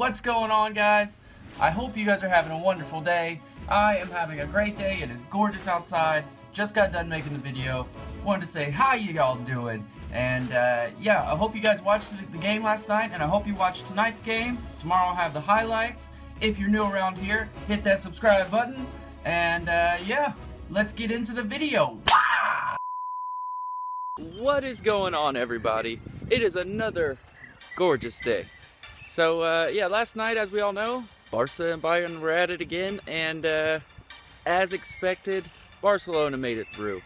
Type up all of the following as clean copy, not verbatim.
What's going on, guys? I hope you guys are having a wonderful day. I am having a great day. It is gorgeous outside. Just got done making the video. Wanted to say how you all doing. And yeah, I hope you guys watched the game last night, and I hope you watched tonight's game. Tomorrow I'll have the highlights. If you're new around here, hit that subscribe button. And yeah, let's get into the video. What is going on, everybody? It is another gorgeous day. So yeah, last night, as we all know, Barca and Bayern were at it again, and as expected, Barcelona made it through.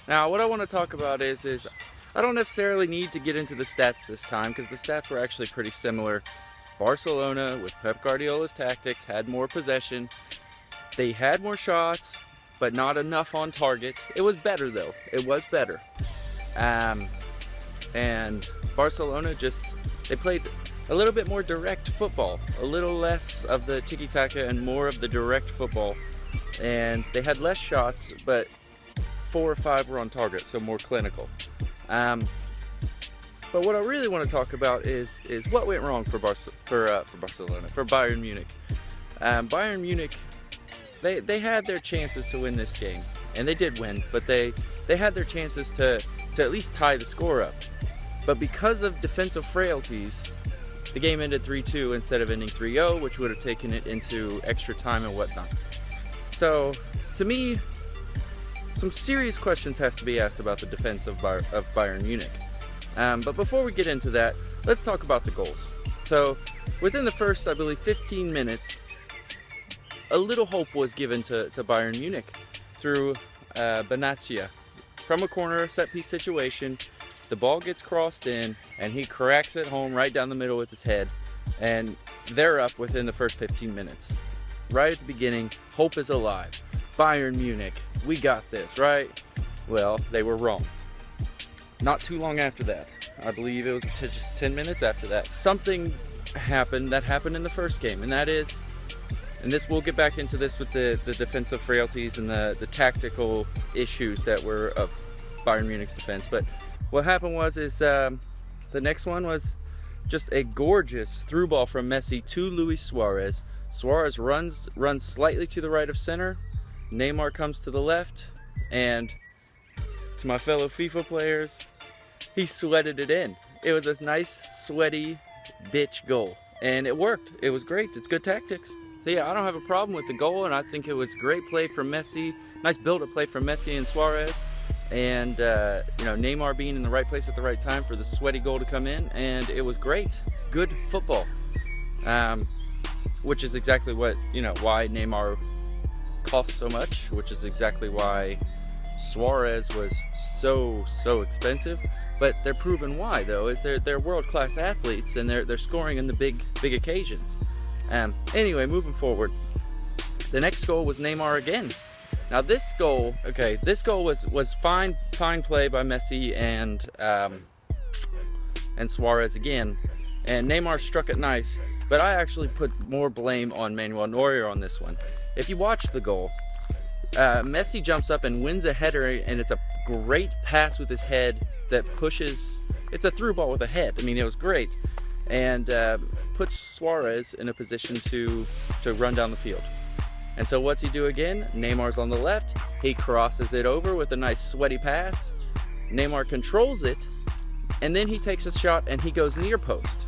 Now, what I want to talk about is I don't necessarily need to get into the stats this time, because the stats were actually pretty similar. Barcelona, with Pep Guardiola's tactics, had more possession. They had more shots, but not enough on target. It was better, though. It was better. And Barcelona they played a little bit more direct football, a little less of the tiki-taka and more of the direct football. And they had less shots, but 4 or 5 were on target, so more clinical. But what I really want to talk about is what went wrong for Barcelona, for Bayern Munich. Bayern Munich, they had their chances to win this game, and they did win, but they had their chances to at least tie the score up. But because of defensive frailties, the game ended 3-2 instead of ending 3-0, which would have taken it into extra time and whatnot. So, to me, some serious questions has to be asked about the defense of Bayern Munich. But before we get into that, let's talk about the goals. So, within the first, I believe, 15 minutes, a little hope was given to Bayern Munich through Benassia. From a corner set-piece situation, the ball gets crossed in, and he cracks it home right down the middle with his head, and they're up within the first 15 minutes. Right at the beginning, hope is alive. Bayern Munich, we got this, right? Well, they were wrong. Not too long after that, I believe it was just 10 minutes after that, something happened that happened in the first game, and that is, and this, we'll get back into this with the defensive frailties and the tactical issues that were of Bayern Munich's defense. But what happened was the next one was just a gorgeous through ball from Messi to Luis Suarez. Suarez runs slightly to the right of center. Neymar comes to the left, and to my fellow FIFA players, he sweated it in. It was a nice, sweaty bitch goal, and it worked. It was great. It's good tactics. So yeah, I don't have a problem with the goal, and I think it was great play from Messi. Nice build-up play from Messi and Suarez. And, you know, Neymar being in the right place at the right time for the sweaty goal to come in. And it was great. Good football. Which is exactly what, you know, why Neymar costs so much. Which is exactly why Suarez was so expensive. But they're proven why, though, is they're world-class athletes, and they're scoring in the big occasions. Anyway, moving forward, the next goal was Neymar again. Now this goal was fine play by Messi and Suarez again, and Neymar struck it nice. But I actually put more blame on Manuel Neuer on this one. If you watch the goal, Messi jumps up and wins a header, and it's a great pass with his head that pushes. It's a through ball with a head. I mean, it was great. And puts Suarez in a position to run down the field. And so what's he do again? Neymar's on the left. He crosses it over with a nice sweaty pass. Neymar controls it, and then he takes a shot and he goes near post.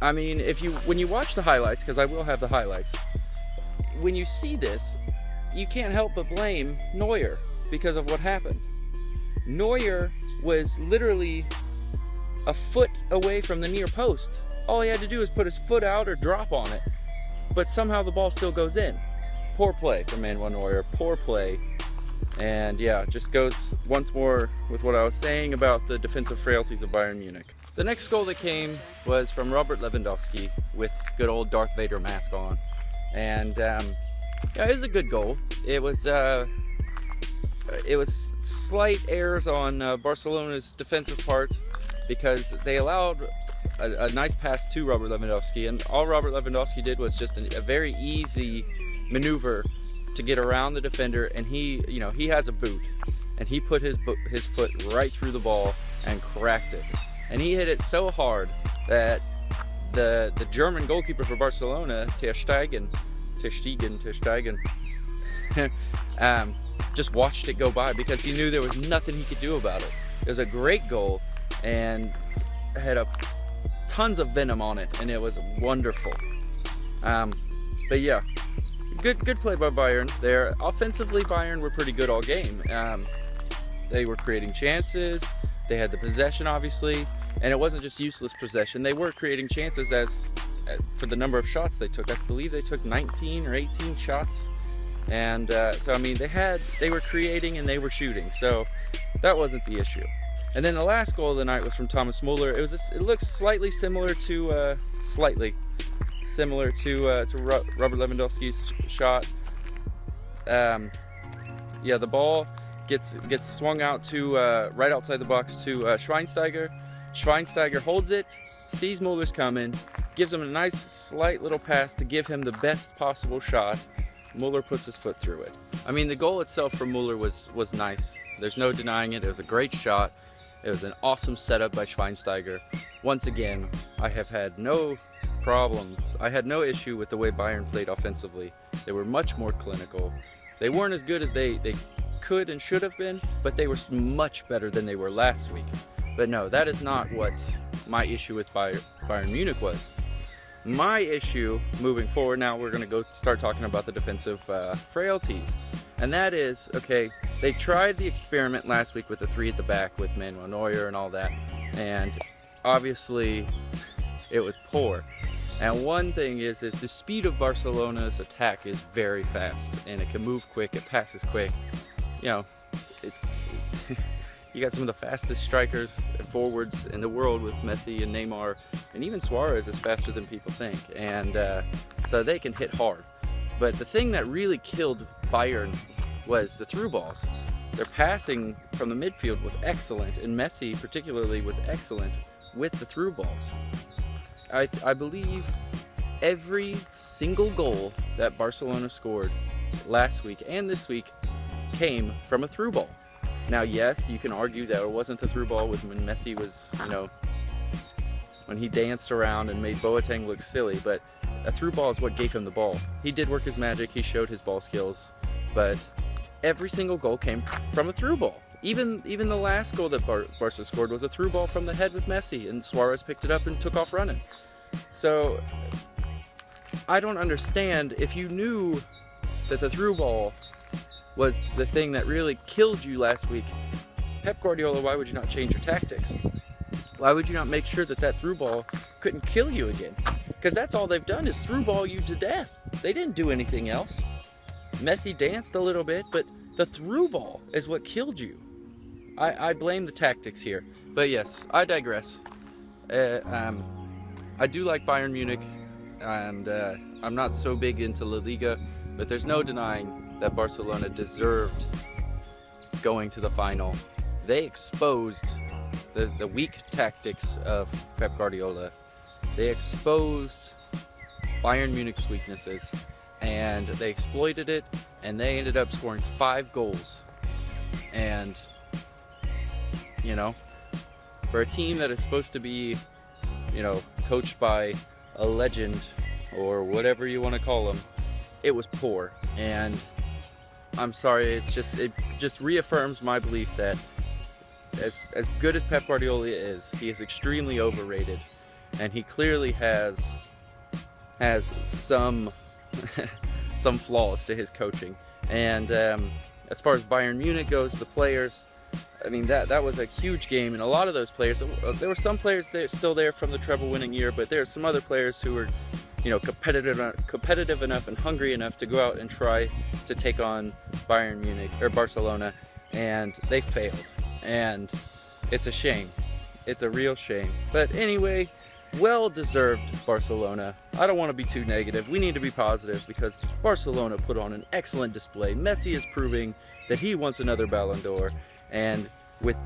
I mean, when you watch the highlights, because I will have the highlights, when you see this, you can't help but blame Neuer because of what happened. Neuer was literally a foot away from the near post. All he had to do was put his foot out or drop on it, but somehow the ball still goes in. Poor play from Manuel Neuer, poor play. And yeah, just goes once more with what I was saying about the defensive frailties of Bayern Munich. The next goal that came was from Robert Lewandowski with good old Darth Vader mask on. And yeah, it was a good goal. It was slight errors on Barcelona's defensive part, because they allowed a nice pass to Robert Lewandowski, and all Robert Lewandowski did was just a very easy maneuver to get around the defender, and he has a boot, and he put his foot right through the ball and cracked it. And he hit it so hard that the German goalkeeper for Barcelona, Ter Stegen, just watched it go by because he knew there was nothing he could do about it. It was a great goal and had tons of venom on it, and it was wonderful. But yeah, good play by Bayern there. Offensively, Bayern were pretty good all game. They were creating chances. They had the possession, obviously, and it wasn't just useless possession. They were creating chances for the number of shots they took. I believe they took 19 or 18 shots. And so, I mean, they were creating and they were shooting. So that wasn't the issue. And then the last goal of the night was from Thomas Muller. It looks slightly similar to Robert Lewandowski's shot. Yeah, the ball gets swung out to right outside the box to Schweinsteiger. Schweinsteiger holds it, sees Muller's coming, gives him a nice slight little pass to give him the best possible shot. Muller puts his foot through it. I mean, the goal itself for Muller was nice. There's no denying it. It was a great shot. It was an awesome setup by Schweinsteiger. Once again, I have had no problems. I had no issue with the way Bayern played offensively. They were much more clinical. They weren't as good as they could and should have been, but they were much better than they were last week. But no, that is not what my issue with Bayern Munich was. My issue moving forward, now we're going to go start talking about the defensive frailties. And that is, okay, they tried the experiment last week with the three at the back with Manuel Neuer and all that, and obviously it was poor. And one thing is the speed of Barcelona's attack is very fast, and it can move quick, it passes quick. You know, you got some of the fastest strikers and forwards in the world with Messi and Neymar, and even Suarez is faster than people think, and so they can hit hard. But the thing that really killed Bayern was the through balls. Their passing from the midfield was excellent, and Messi particularly was excellent with the through balls. I believe every single goal that Barcelona scored last week and this week came from a through ball. Now, yes, you can argue that it wasn't the through ball when Messi was, when he danced around and made Boateng look silly, but a through ball is what gave him the ball. He did work his magic, he showed his ball skills, but every single goal came from a through ball. Even the last goal that Barca scored was a through ball from the head with Messi, and Suarez picked it up and took off running. So I don't understand, if you knew that the through ball was the thing that really killed you last week, Pep Guardiola, why would you not change your tactics? Why would you not make sure that through ball couldn't kill you again? Because that's all they've done is through ball you to death. They didn't do anything else. Messi danced a little bit, but the through ball is what killed you. I blame the tactics here. But yes, I digress. I do like Bayern Munich, and I'm not so big into La Liga, but there's no denying that Barcelona deserved going to the final. They exposed the weak tactics of Pep Guardiola. They exposed Bayern Munich's weaknesses, and they exploited it, and they ended up scoring 5 goals. And, for a team that is supposed to be, coached by a legend, or whatever you want to call him, it was poor. And I'm sorry, it just reaffirms my belief that as good as Pep Guardiola is, he is extremely overrated, and he clearly has some some flaws to his coaching. And as far as Bayern Munich goes, the players, I mean, that was a huge game, and a lot of those players, there were some players that are still there from the treble-winning year, but there are some other players who were, competitive enough and hungry enough to go out and try to take on Bayern Munich or Barcelona, and they failed. And it's a shame. It's a real shame. But anyway, well-deserved Barcelona. I don't want to be too negative. We need to be positive because Barcelona put on an excellent display. Messi is proving that he wants another Ballon d'Or, and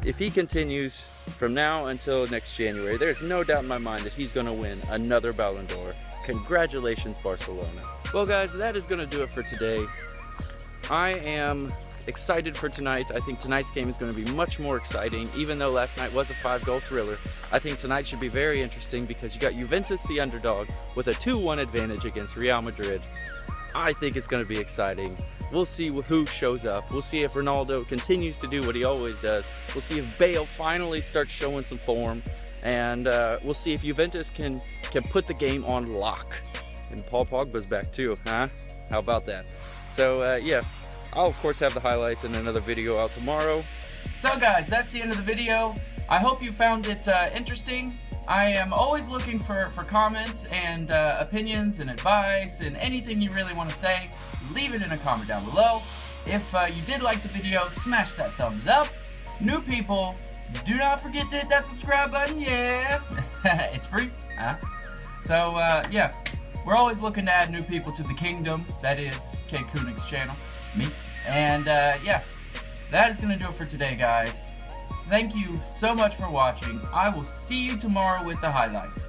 if he continues from now until next January, there's no doubt in my mind that he's going to win another Ballon d'Or. Congratulations, Barcelona. Well, guys, that is going to do it for today. I am excited for tonight. I think tonight's game is going to be much more exciting. Even though last night was a 5-goal thriller, I think tonight should be very interesting because you got Juventus, the underdog, with a 2-1 advantage against Real Madrid. I think it's going to be exciting. We'll see who shows up. We'll see if Ronaldo continues to do what he always does. We'll see if Bale finally starts showing some form. And we'll see if Juventus can put the game on lock. And Paul Pogba's back too, huh? How about that? So yeah, I'll of course have the highlights in another video out tomorrow. So guys, that's the end of the video. I hope you found it interesting. I am always looking for comments and opinions and advice and anything you really want to say. Leave it in a comment down below. If you did like the video, smash that thumbs up. New people, do not forget to hit that subscribe button, yeah. It's free, huh? So yeah, we're always looking to add new people to the kingdom. That is K Koenig's channel, me. And yeah, that is gonna do it for today, guys. Thank you so much for watching. I will see you tomorrow with the highlights.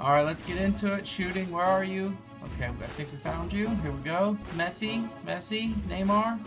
Alright, let's get into it. Shooting, where are you? Okay, I think we found you. Here we go. Messi, Neymar.